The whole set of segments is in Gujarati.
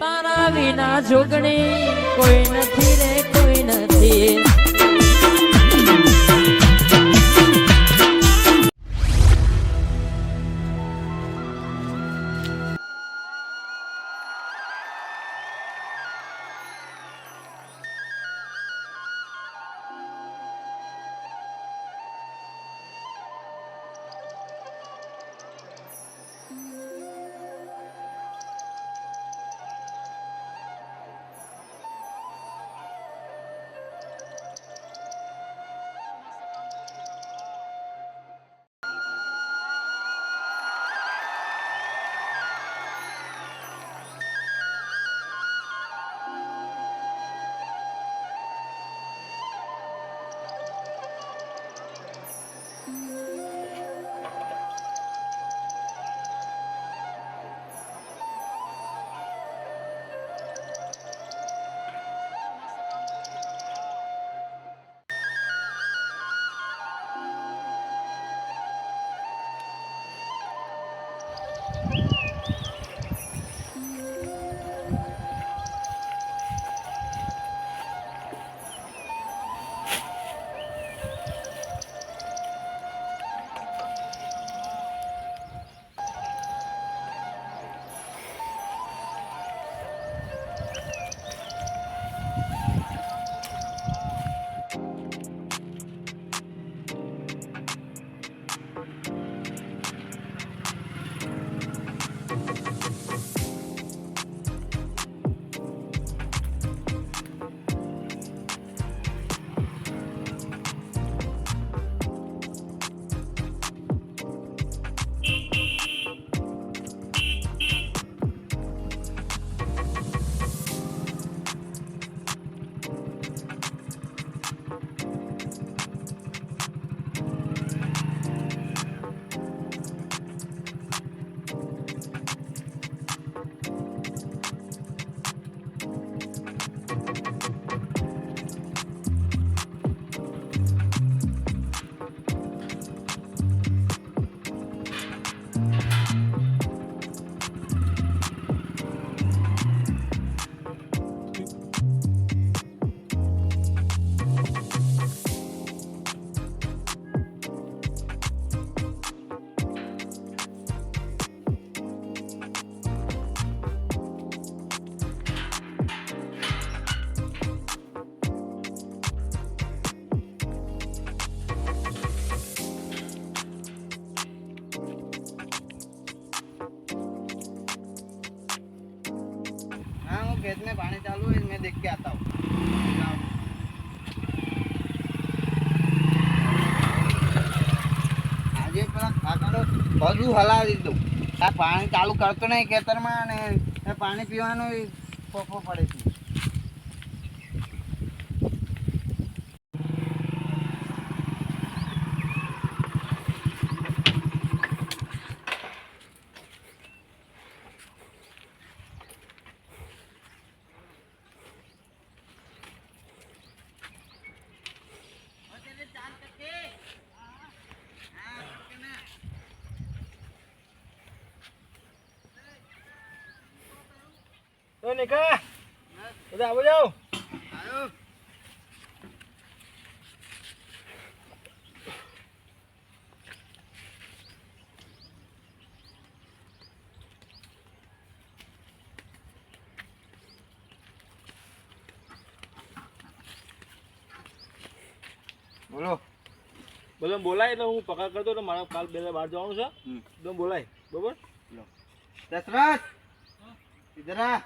તારા વિના જોગણી કોઈ નથી રે કોઈ નથી. खेत में पानी चालू है, मैं देख के आता हूँ. આજે પેલા કાકાનો બધું હલાવી દીધું. આ પાણી ચાલુ કરતો નહીં ખેતરમાં ને પાણી પીવાનો ફોફો પડે છે. તો નિકા બધા આવો જાઓ. આયો બોલો. બધા બોલાય એટલે હું પકડ કરતો તો મારા કાલ બે બહાર જવાનું છે. એકદમ બોલાય બરોબર. દશરથ ઇધર આ.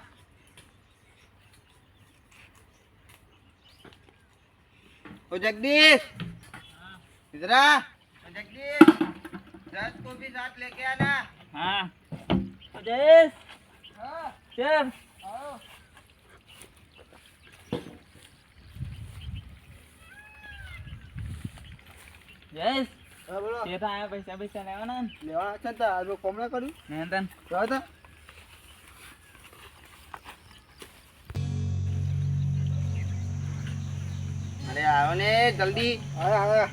ओ जगदीश इधर आ. जगदीश दस को भी साथ लेके आना. હા જયેશ हाँ કેમ आओ. જયેશ हाँ बोलो. શેઠ આયા પૈસા પૈસા લેવાના ને लेवा अच्छा था आज वो कमरा करूँ ને તન क्या था. अरे आओ ने जल्दी. आया आया.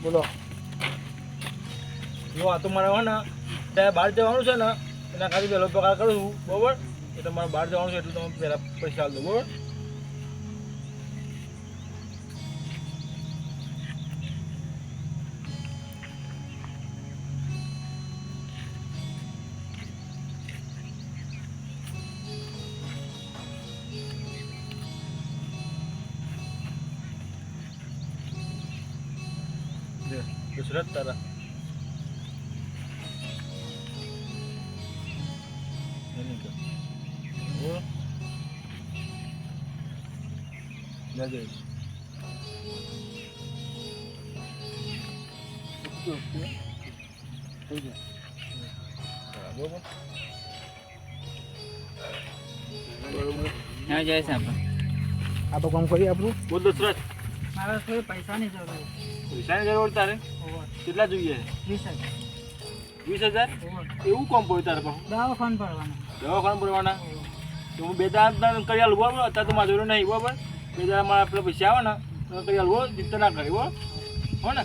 બોલો જો આ તો મારે હે ને ત્યાં બહાર જવાનું છે ને એના ખાલી પહેલો પગાર કરું છું બરાબર એટલે મારે બહાર જવાનું છે એટલું તમે પહેલાં પૈસા આપી દો બરાબર દશરથ તારા હા જય સાહેબ આ તો કામ કરી આપણું બોલ દશરથ મારે કોઈ પૈસાની જરૂર છે. પૈસાની જરૂર તારે કેટલા જોઈએ 20,000 એવું કોમ પડ્યું તારે પાછું દવાખાન ભરવાના. દવાખાના ભરવાના તો હું બે દાડા કરી આલું બરાબર અત્યારે તો મારી જોડે નહીં બરાબર બે દાડા મારા પેલા પૈસા આવે ને તો કરી આલું ચિંતા ના કરી હો ને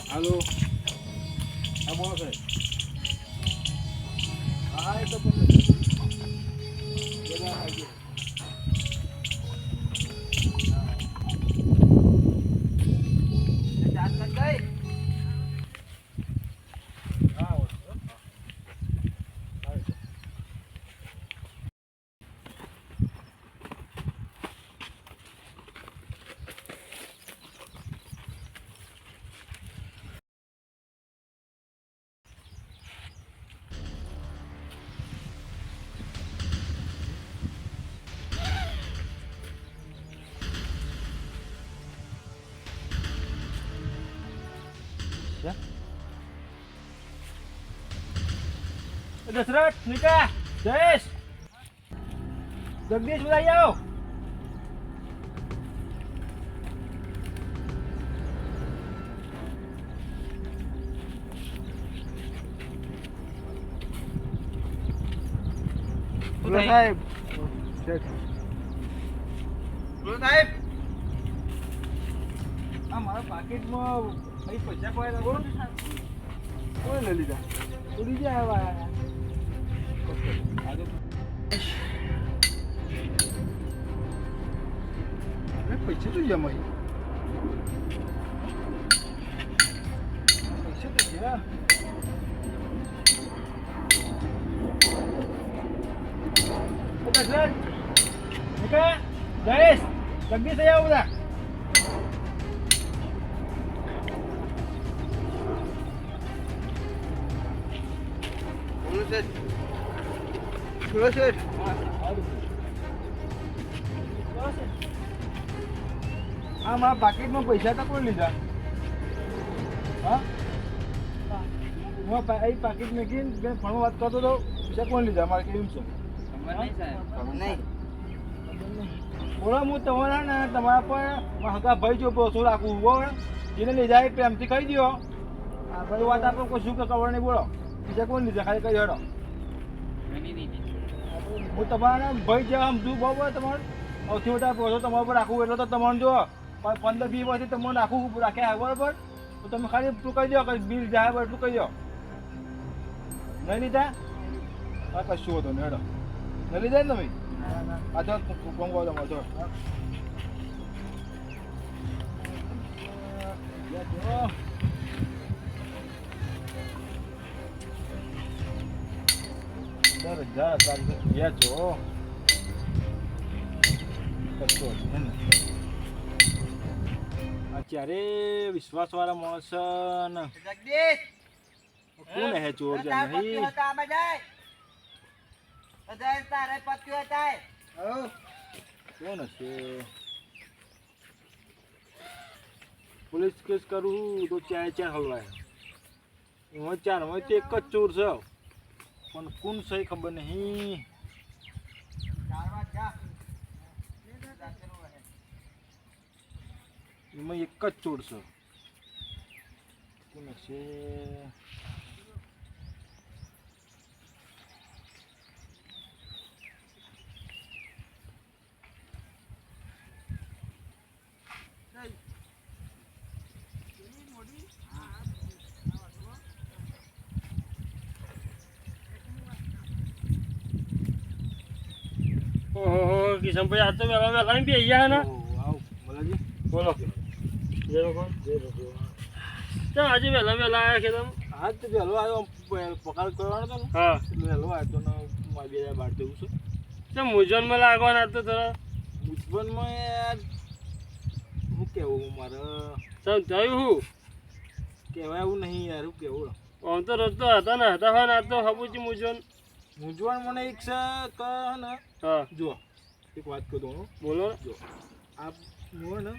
હાલો હા બોલો સાહેબ હા એ તો દશરથ નિકા જયેશ જગદીશ બધા આવો સાહેબ સાહેબ આ મારા પાકીટમાં કઈ પૈસા કોઈ લાગો કોઈ લઈ લીધા ઉડી ગયા પૈસા તો જમાઈ પૈસા તો ગયા જયેશ જગદીશ આવો બધા બોલો શેઠ હા મારા પાકીટમાં પૈસા તો કોઈ લીધા હા હું પાકીટ મેકીને ફોનમાં વાત કરતો હતો પૈસા કોણ લીધા મારે કેવું છે નહીં બોલો હું તમારા ને તમારા પર હકા ભાઈ જો શું રાખું બરાબર જેને લઈ જાય પ્રેમથી કહી દો આ ભાઈ વાત આપણે કોઈ શું ખબર નહીં બોલો બીજા કોણ લીધા ખાલી કહી હેડો હું તમારા ભાઈ જેવા સમજુ બરાબર તમારે સૌથી વધારે પૈસો તમારા પર રાખવું એટલે તો તમારે જો 15-20 વર્ષથી તમને રાખવું રાખ્યા બરાબર તો તમે ખાલી એટલું કહી દો કે બિલ જાય બરાબર એટલું કહી દો નહીં લીધા હા કશું હોતો નહીં હેડો નહીં લીધા ને તમે આ તો કોમ કહો તમારે જો અત્યારે વિશ્વાસ વાળા માણસ ને જગદીશ કોણ હે ચોર નહીં તારે પત્યું હતા કોણ હશે પોલીસ કેસ કરું તો ચાર હલવાય એમાં ચાર હોય તો એક જ ચોર છે પણ કોણ છે ખબર નહીં એમાં એક જ ચોર છે કોણ હશે ઓહો કિશનભાઈ આ તો વહેલા વહેલા બી ગયા ને આવ મલાજી બોલો જય ભગવાન તો આજે વહેલા વહેલા આવ્યા કે તમે આજ તો વહેલો આવ્યો પગાર કરવાનો હતો ને હા એટલે વહેલો આવ્યો તો ને મારી બે બહાર જવું છું તો મૂંઝવણમાં લાગવાના તો થોડા ઉજ્જવનમાં યાર શું કહેવું મારે સૌ થયું હું કહેવાય એવું નહીં યાર શું કહેવું આમ તો રોજ તો હતા ને હતા હોય ને આ તો હબુજી મૂંઝવણ મૂંઝવણ મને એક છે કે ને હા જો એક વાત કહું દઉં બોલો ને જો આ હું ને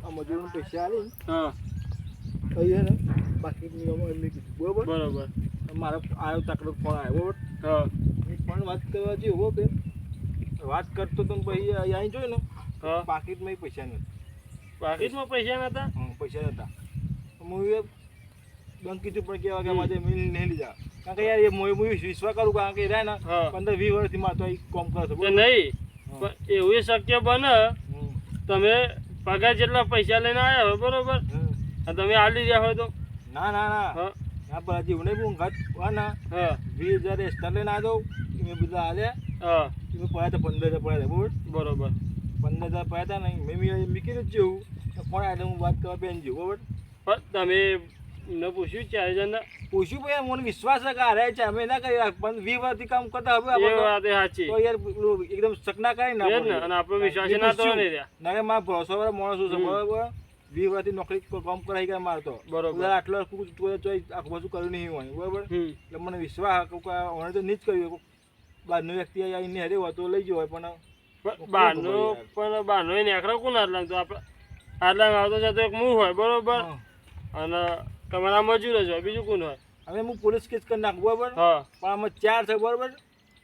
આ મજૂરોને પૈસા આવીને હા અહીંયા ને બાકી નિયમો એમને કીધું બરોબર બરોબર મારો આવ્યો તાકડો ફોન આવ્યો બરોબર હા પણ વાત કરવા જેવો બેન વાત કરતો તો પછી અહીં જોયું ને હા પાકીટમાં પૈસા નથી પાકીટમાં પૈસા નતા પૈસા નતા હું એ બંધ કીધું પણ કેવા કે મારે મિલ નહીં લીધા કારણ કે યાર એ હું વિશ્વાસ કરું કારણ કે રહ્યા ને હા 15-20 વર્ષથી મારે તો કામ કરે છે કે નહીં પણ એવું શક્ય બને તમે પગાર જેટલા પૈસા લઈને આવ્યા હોય બરોબર અને તમે આલી રહ્યા હોય તો ના ના ના હા ના પણ હજી હું નહીં ઘાટ હા ના હા 20,000 એક્સ્ટ્રા લઈને આવ્યો મેં બધા હાલ્યા હા મેં પડ્યા હતા 15,000 પડ્યા હતા બરોબર બરોબર 15,000 પડ્યા હતા નહીં મેં મીકી જ જેવું ફોન આવ્યો હું વાત કરવા બેન જેવું બરોબર પણ તમે ન પૂછ્યું 4 જણને પૂછ્યું ભાઈ મને વિશ્વાસ છે કે અરે છે અમે ના કરી પણ 20 વર્ષથી કામ કરતા હવે એ વાત એ સાચી તો યાર પેલું એકદમ શકના કરી એ જ ને અને આપણો વિશ્વાસ ના તો નહીં રહ્યા ના કે મારા ભરોસો વાળો માણસ છે બરોબર 20 વર્ષથી નોકરી કામ કરાઈ ગયા મારતો બરોબર આટલો આખું બધું કર્યું નહીં હોય બરોબર એટલે મને વિશ્વાસ મને તો નહીં જ કર્યું બહારનો વ્યક્તિ આવીને હરે હોય તો લઈ ગયો હોય પણ બહારનો નેકરો કોણ આટલા તો આપણે આટલા આવતો જતો એક મું હોય બરોબર અને તમારા મજૂર જ હોય બીજું કોણ હોય હવે હું પોલીસ કેસ કરી નાખું બરોબર હા પણ આમાં 4 છે બરોબર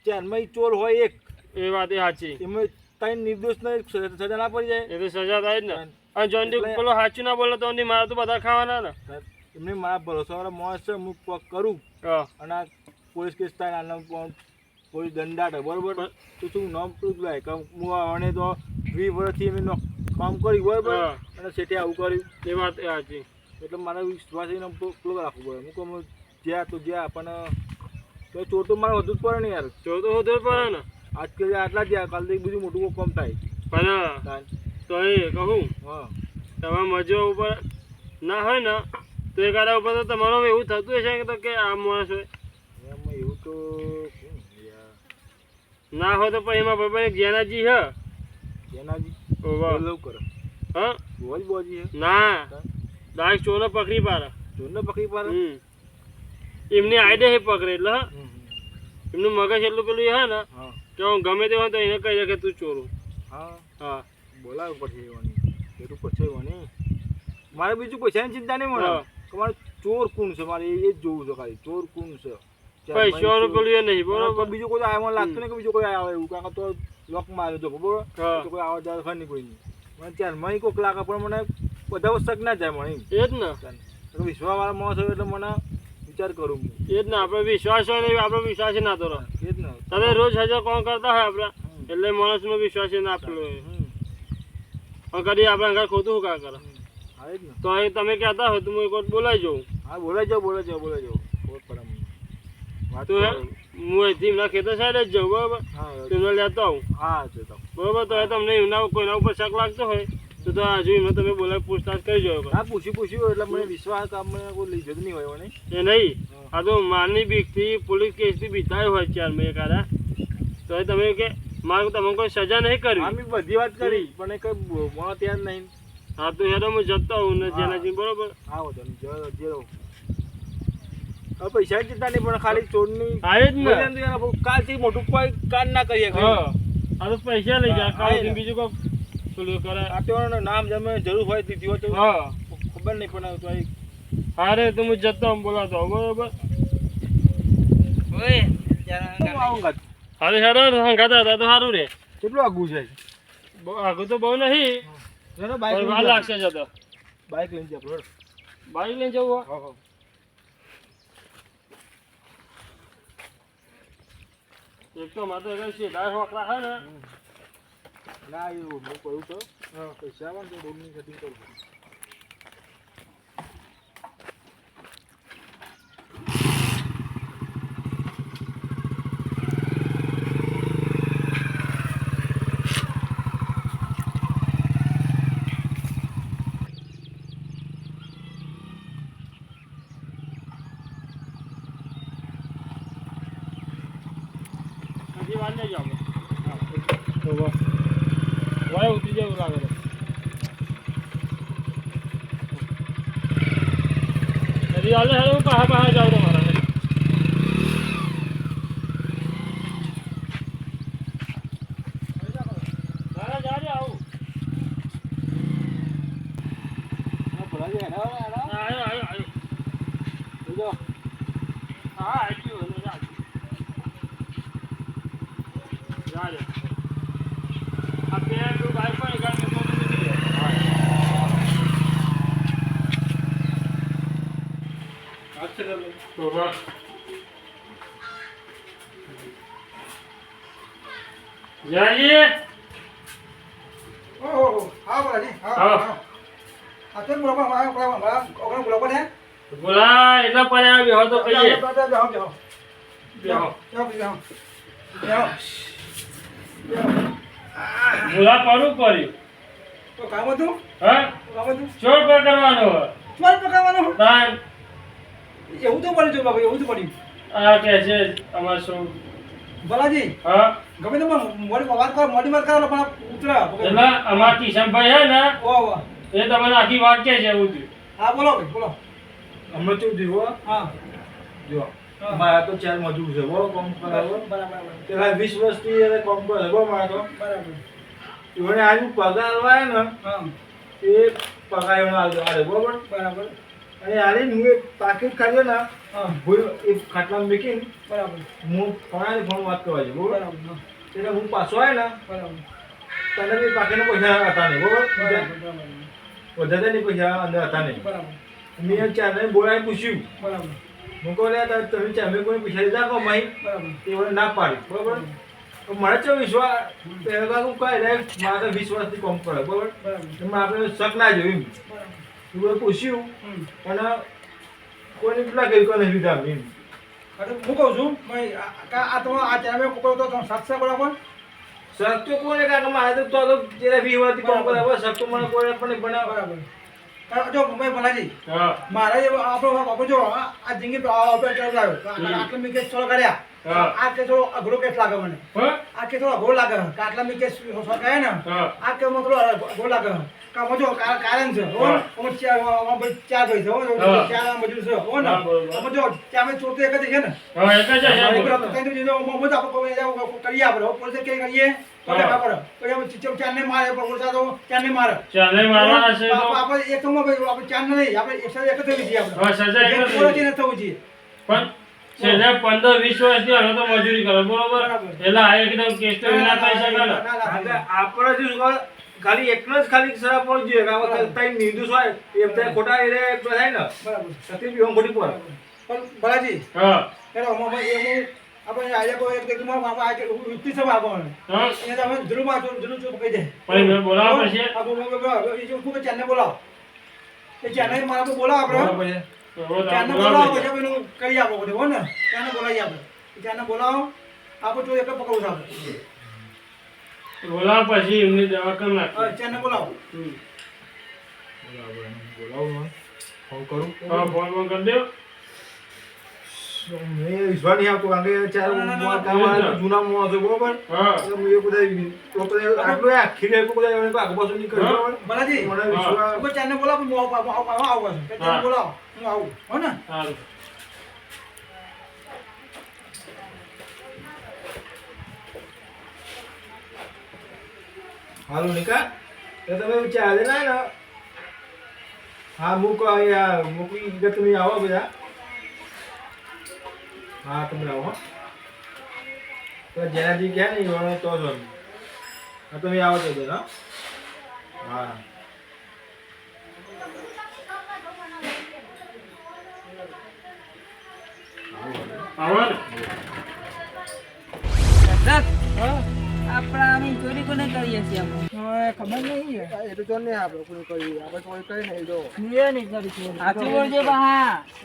4માં ચોર હોય એક એ વાત એ સાચી એમાં 3 નિર્દોષને સજા ના પડી જાય એ તો સજા થાય જ ને અને જોનડી પેલો સાચું ના બોલે તો મારે તો બધા ખાવાના ને એમને મારા ભરોસો વાળા માણસ છે હું કરું હા અને આ પોલીસ કેસ થાય આના પોલીસ દંડાટ બરોબર તો શું નામ શું લાય કે હું આને તો 20 વર્ષથી એમ કામ કર્યું બરોબર અને સેઠે આવું કર્યું એ વાત એ સાચી એટલે મારા વિશ્વાસ એને પેલો રાખવું પડે હું કહું જ્યાં તો જ્યાં આપણને તો ચોર તો મારે વધુ જ પડે ને યાર ચોર તો વધુ પડે ને આજકાલ આટલા જ કાલ તો બધું મોટું કામ થાય પણ તો એ કહું હા તમારા મજૂર ઉપર ના હોય ને તો એ કારા ઉપર તો તમારું એવું થતું હશે કે કે આ માણસ હોય એમાં એવું તો ના હોય તો પછી એમાં ભાઈ જ્ઞાનાજી હે જેનાજી ઓવા લવ કરો હા બોજ બોજી હે ના ડાયરેક્ટ ચોરને પકડી પાડે ચોરને પકડી પાડે એમની આઈડિયા હે પકડે એટલે હા એમનું મગજ એટલું પેલું હે ને હા કે હું ગમે તે હોય તો એને કહી દે કે તું ચોરું હા હા બોલાવ પડશે એવાની એટલું પછાડવાની મારે બીજું પૈસાની ચિંતા નહીં મળે કે મારે ચોર કોણ છે મારે એ જ જોવું છે ખાલી ચોર કોણ છે પૈસાનું પેલું એ નહીં બરોબર બીજું કોઈ આવે લાગતું નહીં કે બીજું કોઈ આવે એવું કારણ કે તો લોક મારે જો બરોબર હા તો કોઈ આવે જાય ખરી કોઈ નહીં મને ત્યારમાં કોઈક લાગે પણ મને બધા શક ના જાય મને એ જ ને વિશ્વાસ વાળા માણસ હોય એટલે મને વિચાર કરું એ જ ને આપણે વિશ્વાસ હોય ને આપણે વિશ્વાસ ના તો રહે એ જ ને તમે રોજ હજાર કોણ કરતા હોય આપણે એટલે માણસનો વિશ્વાસ ના આપેલો હોય પણ કદી આપણે ઘર ખોટું શું કા કરે હા એ જ ને તો એ તમે કહેતા હોય તો હું એક વાર બોલાવી જાઉં હા બોલાઈ જાઓ ખબર પડે વાત તો હું અહીંથી એમના ખેતર સાઈડ જ જાઉં બરાબર હા તેમને લેતો આવું હા છે તો બરોબર તો તમને એમના કોઈના ઉપર શક લાગતો હોય તો હજુ એમને તમે બોલાવી પૂછતાછ કરી જોયો હા પૂછ્યું એટલે મને વિશ્વાસ આપણે કોઈ લઈ જતું નહીં હોય મને એ નહીં આ તો મારની બીકથી પોલીસ કેસથી બીતાયો હોય 4 મહિને કાઢા તો એ તમે કે મારે તમને કોઈ સજા નહીં કરવી અમે બધી વાત કરી પણ એ કઈ મને ત્યાં નહીં હા તો હેડો હું જતો આવું ને જેનાથી બરોબર આવો તમે જે રહો હવે પૈસા ચિંતા નહીં પણ ખાલી ચોરની હા એ જ ને કાલથી મોટું કોઈ કામ ના કરીએ હા આ તો પૈસા લઈ જાય કાલથી બીજું કોઈ પેલું કરે આ તો નામ જમે જરૂર હોય દીધી હોય તો હા ખબર નહીં પણ તો હા રે તો હું જતો આવું બોલાતો આવું બરોબર ઓય આવું હારે હેડો હંગાતા હતા તો સારું રે કેટલું આગું છે આગળ તો બહુ નહીં ચલો પણ વાર લાગશે જતો બાઇક લઈને જાય બાઈક લઈને જવું હા એક તો મારે તો સીધા છોકરા છે ને ના એવું હું કહું તો પૈસા આવે ને તો રોડની સેટિંગ કરું હજી વાર નહીં જાવ તો વાય ઉતરી જવું લાગે હજી હાલે હાલે હું પાહા જાઉં તમારા જયજી બોલા એટલા પડ્યા બેહો તો કહીએ બોલા પડું પડ્યું હા ચોર પકડવાનો તાન એવું તો પડ્યું છે બાબુ, એવું તો પડ્યું. આ કે છે અમાર શું ભલાજી હા ગમે તે મોડી વાત કરો, મોડી વાત કરો પણ ઉતરા એટલે અમાર કિશનભાઈ હે ને ઓહ એ તમને આખી વાત કે છે એવું થયું. હા બોલો ભાઈ બોલો. અમે તો જીવો હા જો મારા તો 4 મજૂર છે બહુ કામ કરાવો બરાબર પેલા 20 વર્ષથી એને કામ કરે બહુ મારા તો બરાબર. એને આજુ પગાર વાય ને હા એ પગાર એનો આલે બરોબર. બરાબર અને આલે હું એક પાકીટ ખાધો ને હા ભૂલ એક ખાટલામાં મૂકીને બરાબર હું ફોન વાત કરવા છે બરોબર. બરાબર એટલે હું પાછો આવ્યો ને બરાબર તને બી પાકીટના પૈસા હતા નહીં બરોબર. બરાબર વધારે નહીં પૈસા અંદર હતા નહીં. બરાબર મેં ચાને બોલાવી પૂછ્યું બરાબર હું કહું લે તમે ચામે કોઈ પૈસા લીધા કહો માઈ બરાબર તે મને ના પાડી બરોબર. તો મને તો વિશ્વાસ પહેલા હું કહે લે મારે 20 વર્ષથી કામ કરે બરોબર. બરાબર એમાં આપણે શક ના જોયું એમ એવું પૂછ્યું અને કોઈને કેટલા કરી કોઈ નહીં લીધા એમ. અરે હું કહું છું ભાઈ આ તમારો આ ચામે કોકો તો સાક્ષા બરાબર શક તો કોને કારણ મારે તો 20 વર્ષથી કામ કરે બસ શક તો મને કોઈ પણ બનાવ બરાબર. જો ભાઈ ભલાજી હા મારે આપણો બાપુ જો આ જિંદગી ઓપરેટર લાવ્યો આટલા મેં કેસ સોલ્વ કર્યા. હા આ કેસ થોડો અઘરો કેસ લાગે મને. હા આ કેસ થોડો અઘરો લાગે કે આટલા મેં કેસ સોલ્વ કર્યા ને હા આ કેસ થોડો અઘરો લાગે કામ જો કારણ છે હો અમે ચાર ભાઈ છે હો ચાર મજૂર છે હો ને હા, બરોબર. અમે જો ચામે ચોથે એક જ છે ને હા એક જ છે એક તો કઈ દીધો મોમો આપણે કરીએ આપણે પોલીસ કે કરીએ તો હા. ખબર તો એમ ચિચમ ચારને મારે પણ પોલીસ તો ચારને મારે ચાલે મારવાના છે તો આપણે એક તો આપણે ચાર નહીં આપણે એક સાથે એક જ થવી જોઈએ આપણે હા સજા એક જ પોલીસ છે. ને થવું જોઈએ પણ છેલ્લે 15-20 વર્ષથી હવે તો મજૂરી કરે બરોબર. બરાબર. એટલે આ એકદમ કેસ તો વિના થઈ શકે ને. કારણ કે આપણે જો ખાલી એકનો જ ખાલી શરાબ પડવું જોઈએ કે આ તઈ નિર્દોષ હોય એમ ત્યાં ખોટા એ થાય ને બરાબર તકલીફ એમ ખોટી પડે. પણ ભલાજી હા એનો એમ આપણે આજે કોઈ એક એક માં બાપા આજે યુક્તિ સભા આપવાનું હા એને તમે જરૂર ચૂપ કહી દે પણ મેં બોલાવવા પડશે. એ જો ખૂબ ચારને બોલાવો એ ચારને મારા તો બોલાવો આપણે બરાબર છે. તો ચારને બોલાવો પછી આપણે એનું કરી આપો બધું હો ને ચારને બોલાવી આપણે ચારને બોલાવો આપણે જો એક જ પકડવું છે આપણે બોલાવવા પછી એમની દવા કરી નાખી. ચારને બોલાવો બરાબર બોલાવું ફોન કરું હા ફોન કરી દો. મેં વિશ્વાસ નહીં આવતો કારણ કે ચાર ના, ના, ના, ગામમાં જૂના માણસો બરોબર. હા એટલે હું એ બધા આટલું આખી રેપ બધા એને આગળ પાછળ નહીં કર્યું બરોબર. ભલાજી મને વિશ્વાસ કોઈ ચારને બોલાવો હું આવું છું ચારને બોલાવો હું આવું હો ને સારું. હાલો નિકા તો તમે ચાલે ના ને હા મૂકો યાર મૂકી કે તમે આવો બધા હા તમે આવો હો. તો જેનાથી ગયા ને એવાનો તો જ હા તમે આવો તો બધા હા આવો ને. આપણા અમે ચોરી કોને કરીએ છીએ અમે ખબર નહીં એ તો નહીં આપણે કોઈ કરી આપણે કોઈ કરી નહીં જો નહીં કરી ચોરી સાચું બોલજો બા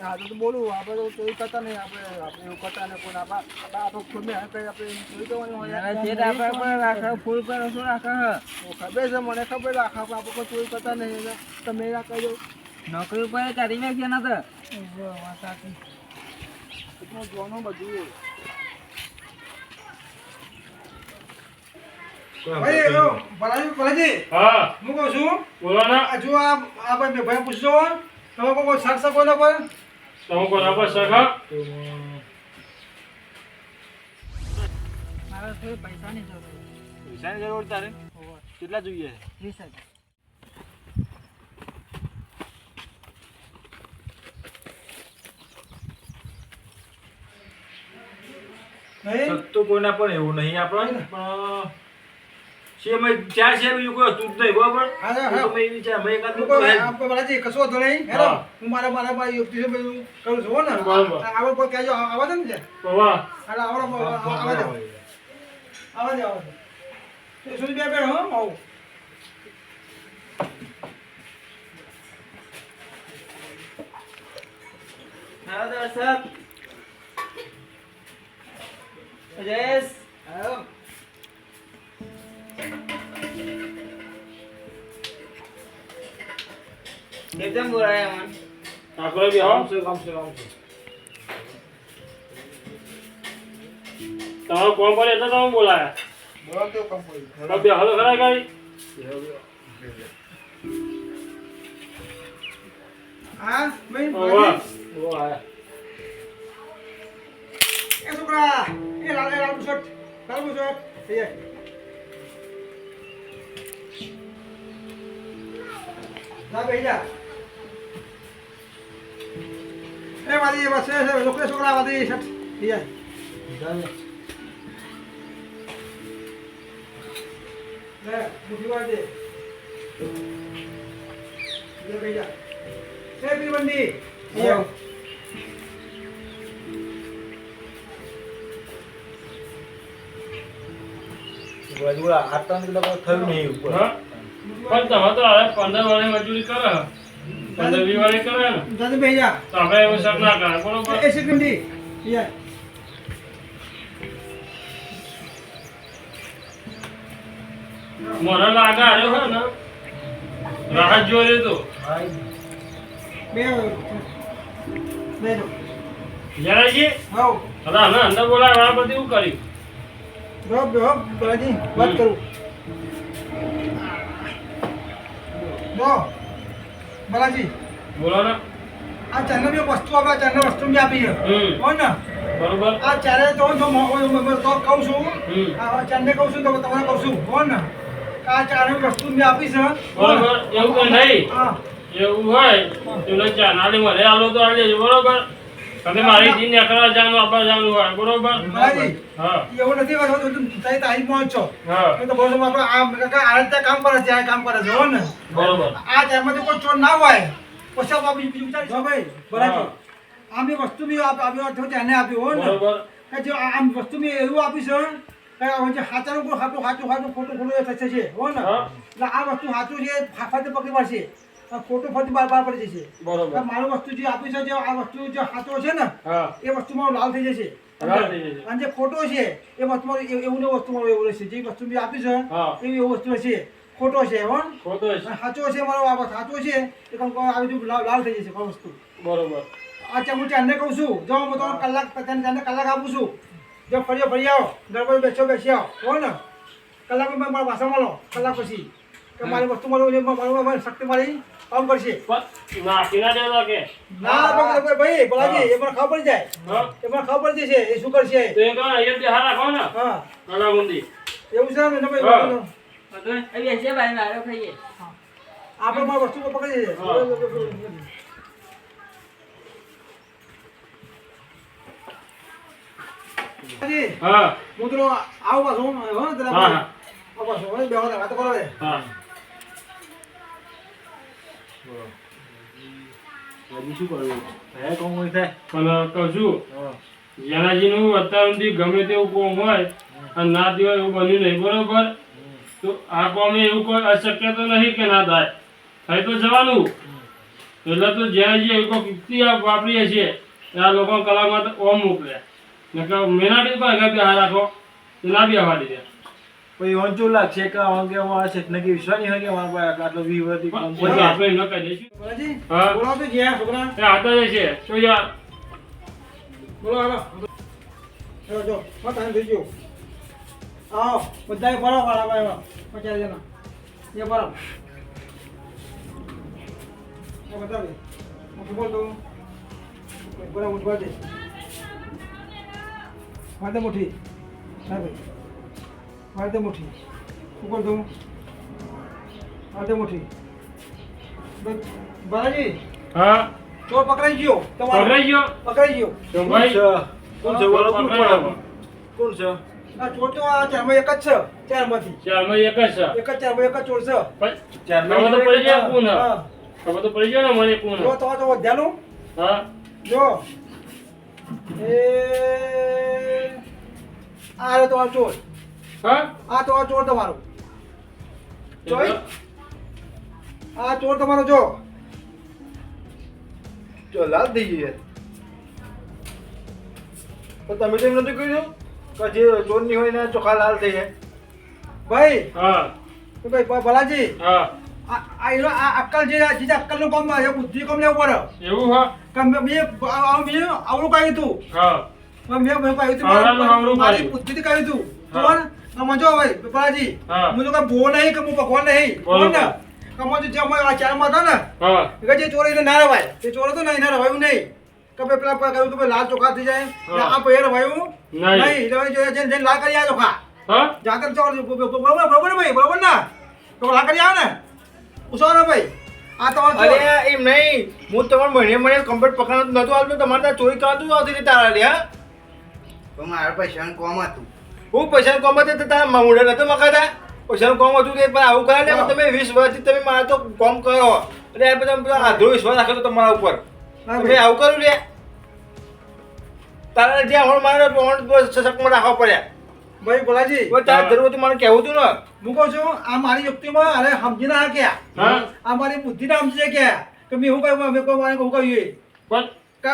હા તો બોલું આપણે તો ચોરી કરતા નહીં આપણે એવું કરતા ને કોઈ આપણે ખુદ ને આપણે ચોરી કરવાની હોય જે આપણા પર રાખો ફૂલ કરો શું રાખો ખબર છે મને ખબર રાખા આપણે કોઈ ચોરી કરતા નહીં તમે ના કહી દો નોકરી ઉપર કરી નાખ્યો ના તો જોવાનું બધું ભાઈ ભલાજી હા હું કહું છું બોલો ને આ જો આ ભાઈ પૂછજો તમે કોઈ શાક શકો ના પર તમે કોના પર સખા મારા થોડી પૈસાની જરૂર પૈસાની જરૂર તારે કેટલા જોઈએ 20,000 નહીં સસ્તું કોઈના પણ એવું નહીં આપણે પણ ચાર છે બીજું કોઈ હતું જ નહીં બરાબર હા, હા. તો મેં વિચાર મેં એકાદ હું કહું, ભલાજી કશો વાંધો નહીં હેલો હા. હું મારા યુક્તિ બધું કરું છું હો ને બરાબર. આગળ કોઈ કહેજો આવા દે ને છે પવા હાલો આવા દો સુધી બે હો આવું હા દર્શક જયેશ આવો એકદમ બોલાય મન આપણે બી આવો કામ છે તમારો કોમ કરે એટલે તમે બોલાયા બોલાવ તો કામ કરી તમે બે હાલો ખરા ગાડી હા ભાઈ પવા ભલાજી. ઓ આયા એ છોકરા એ લાલ બુશર્ટ થઈ જાય જા બેહી જા એ મારી બસ છોકરા વાદી શર્ટ થઈ જાય લે મુઠી વાર દે બેહી જા એ પીરબંડી બોલા આટલા ને લોકો થયું નહીં ઉપર હા પણ તમે તો હવે 15 વાળી મજૂરી કરે 15-20 વાળી કરે ને જાતે બેહી જા તો આપણે એવું સબ ના કરે બરોબર એ સેકન્ડી યા મોરા લાગા આવ્યો હોય ને રાહત જોઈ તો બે બે જરાજી હાઉ હવે અમે અંદર બોલાવ્યા આ બધું કર્યું રોબ બાલાજી વાત કરું બો બાલાજી બોલો ને આ ચાંદનો બી વસ્તુ આપણે ચાંદનો વસ્તુ બી આપી છે કોણ ને બરોબર આ ચારે તો કહું છું હમ. આ ચાંદને કહું છું તો તમને કહું છું કોણ ને આ ચારે વસ્તુ બી આપી છે બરોબર એવું કઈ નહીં હા એવું હોય તો ચા નાલી મને આલો તો આલી દેજો બરોબર તમે મારી જીન એકલા જાનું આપવા જાનું હોય બરોબર બાલાજી હા એવું નથી કરતો તમે તારીખ પહોંચો હા એ તો બરોબર આપણે આ રીતે કામ કરે છે આ કામ કરે છે હો ને બરોબર આ ટાઈમમાં કોઈ ચોર ના હોય પછી આપણે બીજું વિચાર છો ભાઈ બરાબર આમ એ વસ્તુ બી આપ્યો તો તેને આપ્યું હો ને બરોબર કે જો આમ વસ્તુ બી એવું આપી છે કે જે હાચાનું કોઈ ખાતું ખોટું થશે છે હો ને હા. એટલે આ વસ્તુ સાચું છે ફાફાતે પકડી પડશે આ ખોટું ફરતી બહાર પડી જશે બરોબર મારું વસ્તુ જે આપી છે જે આ વસ્તુ જે સાચો છે ને હા એ વસ્તુ મારો લાલ થઈ જશે લાલ થઈ જશે. અને જે ખોટો છે એ વસ્તુ મારું એવું ને વસ્તુ મારું એવું રહેશે જે વસ્તુ બી આપી છે હા એવી એવું વસ્તુ હશે ખોટો છે હો ને? ખોટો છે સાચો છે મારો આ સાચો છે એ કંઈક આવી રીતે લાલ થઈ જશે કોઈ વસ્તુ બરોબર અચ્છા હું ચાંદને કહું છું જો હું તમને કલાક આપું છું જો ફરી આવો ગરબા બેસી આવો હો ને કલાક મારા ભાષા મળો કલાક પછી કે મારી વસ્તુ મારું શક્તિ મારી કામ કરશે નાખી ના દેવા કે ના ભાઈ બોલાજી એ મને ખબર પડી જાય હા એ મને ખબર પડી જશે એ શું કરશે તો એ કહો અહીંયા બિહાર રાખો ને હા કલાબંધી એવું છે ને હા. ભાઈ આપણે મારી વસ્તુ પકડી જશે હા. હા હું તો આવું પાછું હો ને હા હા આવું પાછું બે વાત કરો રે હા હજી શું કરવું હે કોમ હોય થાય પણ કહું છું હા જેનાજીનું અત્યાર સુધી ગમે તેવું કોમ હોય અને ના દેવાય એવું બન્યું નહીં બરોબર તો આ કોમે એવું કોઈ અશક્ય તો નહીં કે ના થાય થઈ તો જવાનું એટલે તો જેનાજી એવી કોઈ યુક્તિ વાપરીએ છીએ આ લોકો કલાકમાં તો ઓમ મોકલ્યા ને કે મેનાટી પણ કે બિહાર રાખો તો ના બી આવવા દીધા પછી ઊંચું લાગશે કે કે અમારા છે નક્કી વિશ્વાસ નહીં હોય કે અમારા પાસે આટલો વીવરથી કામ પણ કરે. આપણે ન કહી દઈશું બોલાજી હા. બોલાવો તો જ્યાં છોકરા એ આતા જ છે તો યાર બોલો હાલો જો જો મત આન દેજો આવો બધાય ભરો વાળા ભાઈ 50 જણા એ ભરો એ બતાવે હું બોલ દઉં બરા ઉઠવા દે વાતે મુઠ્ઠી હા ભાઈ વાતે મુઠ્ઠી હું બોલ દઉં વાતે મુઠ્ઠી બાલાજી હા ચોર પકડાઈ ગયો પકડાઈ ગયો પકડાઈ ગયો તો ભાઈ કોણ છે બોલો કોણ પકડાયો. કોણ છે આ ચોર તો આ ચારમાં એક જ છે ચારમાંથી ચારમાં એક જ છે એક જ ચારમાં એક જ ચોર છે પણ ખબર તો પડી જાય કોણ હે. હા ખબર તો પડી જાય ને મને કોણ જો હે. તો તો ધ્યાનું હા જો એ આ રે તમારો ચોર હા આ તો આ ચોર તમારો જોઈ એટલે આ ચોર તમારો જો જો લાલ થઈ ગઈ યાર તો તમે તો એમ નથી કહ્યું કે જે ચોરની હોય ને ચોખા લાલ થઈ જાય ભાઈ હા તો ભાઈ ભલાજી હા આ એનો આ અક્કલ જે અક્કલનું કામ છે બુદ્ધિ કામ લેવું પડે એવું હા કે મેં આવડું કહ્યું તું હા મેં કહ્યું તું આવડું મારી કહ્યું. બુદ્ધિથી કહ્યું તું હા. તો આમાં જો ભાઈ ભલાજી હા. હું તો કઈ ભૂવો નહીં કે હું ભગવાન નહીં બરોબર. ને કમો જે અમે આ ચારમાં હતા ને હા કે જે ચોર એને ના રવાય તે ચોર હતો ને એને રવાયું નહીં કે ભાઈ પેલા કહ્યું કે ભાઈ લાલ ચોખા થઈ જાય ને હા. આ ભાઈ રવાયું નહીં. નહીં એટલે જઈને લાલ કરી આ ચોખા હા જાતર ચોર બરોબર બરોબર ને ભાઈ બરોબર ના તો લાલ કરી આવે ને પૂછો ને ભાઈ આ તો અરે એમ નહીં હું તમારે મહિને કમ્પ્લીટ પકડવાનું નતું આવતું તમારે ત્યાં ચોરી કરવાનું આવતી હતી તારા લે હા તો મારા પૈસાનું કોમ હતું હું પૈસાનું કામ હતું તો તારા મોઢે નતું મકાતા પૈસાનું કામ હતું તે પણ આવું કરે ને તમે 20 વર્ષથી તમે મારા તો કામ કરો એટલે આ બધા આધો વિશ્વાસ રાખો તો તમારા ઉપર તમે આવું કર્યું લે તારા જે હમણાં મારે સશક્તમાં રાખવા પડ્યા ભાઈ ભલાજી હવે તારા જરૂર હતું મારે કહેવું હતું ને હું કહું છું આ મારી યુક્તિમાં અરે સમજી ના ગયા હા આ મારી બુદ્ધિ ના સમજી ગયા કે મેં હું કહ્યું મેં કોઈ મારે હું કહ્યું પણ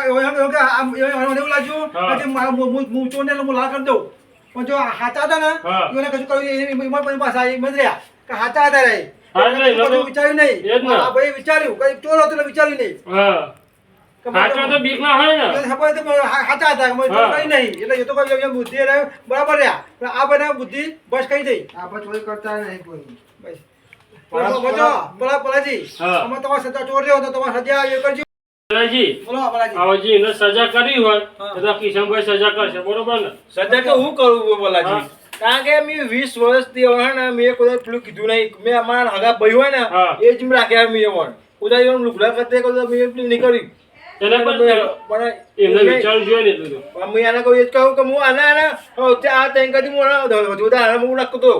એવું લાગ્યું હા. કે મારા હું ચોર ને હું લાલ કરી દઉં પણ જો હાચા હતા ને હા. એને કશું કહ્યું એમાં પણ પાછા એ મજર્યા કે હાચા હતા રે હા, નહીં, કશું નતો. વિચાર્યું એ જ નહીં ને. આ ભાઈ વિચાર્યું કઈ ચોર હતો એટલે વિચાર્યું નહીં હા કે સાચો તો બીક ના હોય ને ખબર હતી પણ હાચા હતા કે હા. કઈ નહીં એટલે એ તો કઈ એમ બુદ્ધિ રહે બરાબર રહ્યા પણ આ ભાઈ બુદ્ધિ બસ કઈ દઈ આપણે ચોરી કરતા નહીં કોઈ બસ પરા- ભલાજી હા. અમે તમારા સજા ચોર રહ્યો તો તમારા સજા એ કરજો ભલાજી બોલો ભલાજી આવજી એને સજા કરી હોય હા. તો કિશનભાઈ સજા કરશે બરોબર ને સજા તો હું કરું બોલાજી હા. કારણ કે મેં 20 વર્ષથી હવે ને મેં કોઈ પેલું કીધું નહીં મેં અમારા હગા ભાઈ હોય ને હા. એ જ મેં રાખ્યા મેં એમાં ઉદાઈ એમ લુગડા કરતે કોઈ મેં એટલું નહીં કર્યું એને પણ એમને વિચારવું જોઈએ ને એટલું તો. પણ મેં આને કહું એ જ કહું કે હું આને આ ટાઈમ કદી હું આને હું નાખતો હતો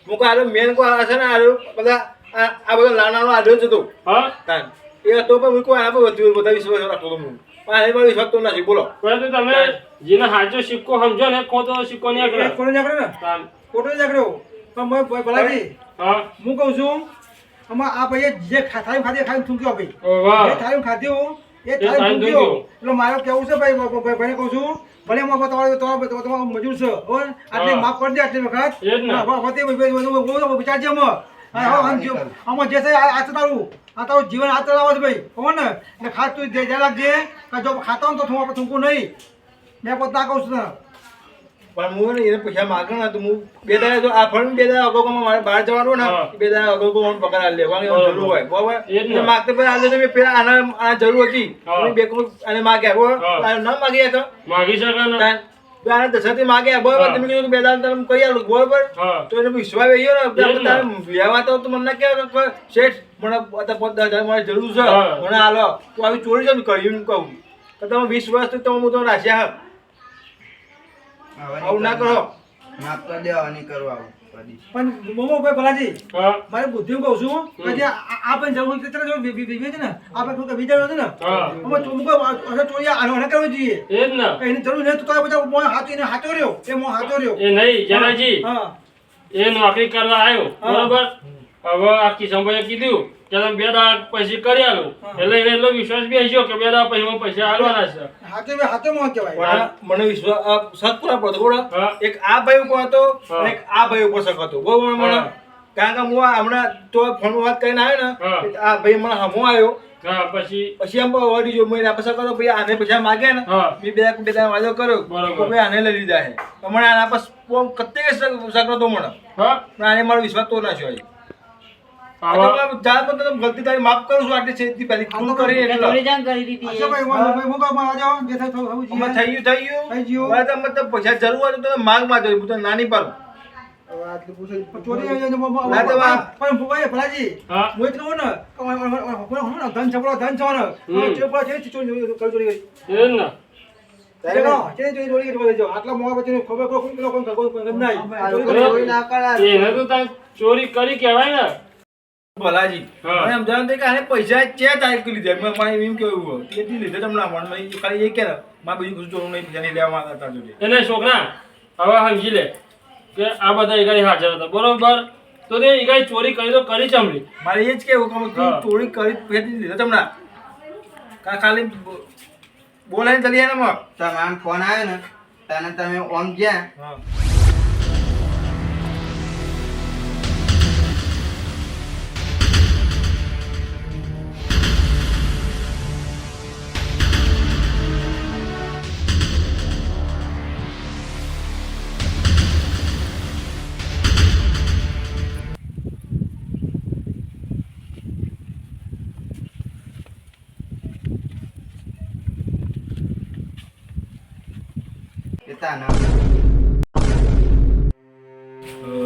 હું કહું આનો મેન કોઈ આ છે ને બધા આ બધા નાનો આડ્યો જ હતો હા તાન એ હતો પણ હું કોઈ આના પર બધા વિશ્વાસ રાખતો હતો હું પણ આને પર વિશ્વાસ તો નથી બોલો પરંતુ તમે જેને સાચો સિક્કો સમજો ને ખોટો સિક્કો નહીં કરે કોને જાગડ્યો ને તાન. કોને જાગડ્યો પણ મેં ભલાજી હા હું કહું છું આમાં આ ભાઈએ જે થાળી ખાધી ખાઈ થૂંક્યો ભાઈ ઓ વાહ જે થાળી ખાધ્યું એ થાળી થાળી થૂંક્યો થૂંક્યો. એટલે મારે કેવું છે ભાઈને કહું છું ભલે તમારો મજૂર છે બરાબર આટલી હા. માફ કરી દે આટલી વખત એ જ ને. હવે વિચારજે આમાં જે છે આ છે તારું આ તારું જીવન આ ચલાવો છે ભાઈ ખબર ને એટલે ખાસ તું ધ્યાન રાખજે કે જો ખાતા હોય તો આપણે થૂંકવું નહીં મેં પોતા કહું છું ને પણ હું એને પૈસા માગે ને તો હું બે દાડા તો આ ફળ બે દાડા અગાઉ મારે બહાર જવાનું ને હા. બે દાડા અગાઉ મને પગાર આલી લેવાની બરોબર. જરૂર હોય બરોબર એ જ ને. એટલે માગતે પેલા આલે તો મેં પેલા આના જરૂર હતી હા. મેં બે કરોડ આને માગ્યા બરોબર હા. આને ન માગ્યા તો માગી શકે ને તાન તો આને દશાથી માગ્યા બરોબર હા. તમે કીધું કે બે દાડા તમે કરી આલું બરોબર હા તો એને વિશ્વાસ આવ્યો ને એ જ ને. તારે લેવા તો મને ના કહેવાય કે શેઠ મને અત્યારે 50,000 મારી જરૂર છે હા. મને હાલો તો આવી ચોરી કેમ કરી એમ કહું તો તમે 20 વર્ષથી તમે હું તો રાખ્યા આવું ના કરો માફ કરી દેવા નહીં કરવા આવું કદી. પણ મોમો ભાઈ ભલાજી હા મારી બુદ્ધિ હું કહું છું કે જે આ પણ જરૂર છે જો વિવે છે ને આપણે કોઈ વિચાર છે ને હા અમે ચોરી આને કરવું જોઈએ એ જ ને એની જરૂર નથી તો બધા મોં હાથો એને હાથો રહ્યો એ મોં હાથો રહ્યો એ નહીં જનાજી હા એ નોકરી કરવા આવ્યો હા. બરોબર હવે આ કિશનભાઈએ કીધું કે તમે બે દાડા પછી કરી આલો હા. એટલે એને એટલો વિશ્વાસ બી હજો કે બે દાડા પછી હું પૈસા આલવાના છે હાથે હાથે મોં કહેવાય પણ મને વિશ્વાસ સત પૂરા પડતો બોલો હા. એક આ ભાઈ ઉપર હતો હા. અને એક આ ભાઈ ઉપર શક હતો બરોબર મને હા. કારણ કે હું હમણાં તો ફોનમાં વાત કરીને આવ્યો હા. ને આ ભાઈ મને હમો આવ્યો હા પછી પછી આમ વળી જો મેં પછી કરો ભાઈ આને પૈસા માગ્યા ને હા. મેં બે દાડા વાયદો કર્યો બરાબર. તો ભાઈ આને લઈ લીધા છે તો મને આના પર કત્તે શકરો તો મને હા પણ આને મારો વિશ્વાસ તો નાખ્યો છે આવા જાત પર તમે ગલતી તારી માફ કરું છું આટલી છેતી પહેલી ભૂલ કરી એટલે ચોરી જાણ કરી દીધી અચ્છા ભાઈ વાંધો ભાઈ હું કામ આ જાવ જે થાય થવું અમે જીવે. થઈ થઈ ગયું ગયું. બરાબર મતલબ પૈસા જરૂર હોય તો તમે માંગ માં જોઈએ હું તો નાની પાડું હવે આટલી પૂછે ચોરી આવી જાય ને ના તો આ- પણ ભાઈ ભલાજી હા હું એટલું કહું ને કે હું ધન છપડો ધન છો ને ચોરી કરી એ જ ને આટલા મોવા પછી ખબર કોઈ નહીં ચોરી ના કરાય. એને તો તાર ચોરી કરી કહેવાય ને ભલાજી હા. મને સમજાવવાનું થાય કે આને પૈસા ચે તારીખ લીધા મેં મને એમ કેવું હોય તેથી લીધે તમને મનમાં ખાલી એ કે ને મારે બીજું કશું જોવું નહીં પૈસા નહીં લેવા માંગતા જોડે એને છોકરા હવે સમજી લે કે આ બધા ઈગાઈ હાજર હતા બરોબર તો તે ઈગાઈ ચોરી કરી તો કરી ચમડી મારે એ જ કેવું કે તું હા. ચોરી કરી પૈસા લીધા તમને ખાલી બોલાઈને ચલી જાય ને માં તમારો ફોન આવ્યો ને તને તમે ઓમ ગયા હા પિતાના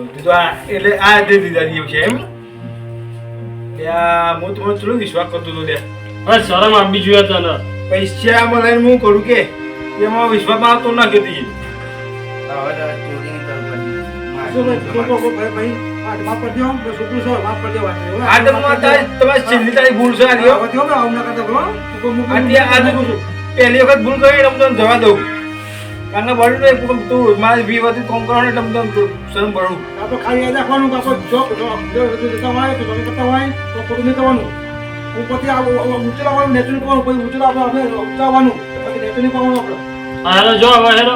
તે તો આ એટલે આ દે દીધા જેવું છે એમ ત્યાં હું તમારો થોડો વિશ્વાસ કરતો હતો ત્યાં હવે શરમ આપવી જોઈએ તને પૈસા માં લઈને હું કરું કે એમાં વિશ્વાસમાં આવતો ના ગયો તી હવે તો ચોરી નહીં કરવું ભાઈ માફ કરી દો છોકરું છે માફ કરી દો આ તો તમારી છેલ્લી તારી ભૂલ છે આ રહ્યો આવું ના કરતા આ પહેલી વખત ભૂલ કરી એટલે હું તને જવા દઉં કારણ કે બળ્યું નહીં તું મારે 20 વર્ષથી કામ કરવાનું એટલે હું તને શરમ ભરું આપણે ખાલી યાદ રાખવાનું કે આપણે જો જતા હોય તો તમે કરતા હોય તો ખોટું નહીં કરવાનું હું પછી ઊંચું લાવવાનું નેચું કરવાનું પછી ઊંચું આપણે ઊંચાવાનું પછી નેચું નહીં કરવાનું આપણે હા હેલો જો હવે હેલો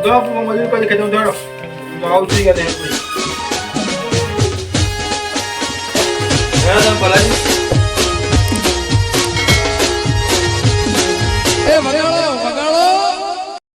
જો મજૂર પછી ખેતર ધોડો તો આવું થઈ ગયા પછી ભલાજી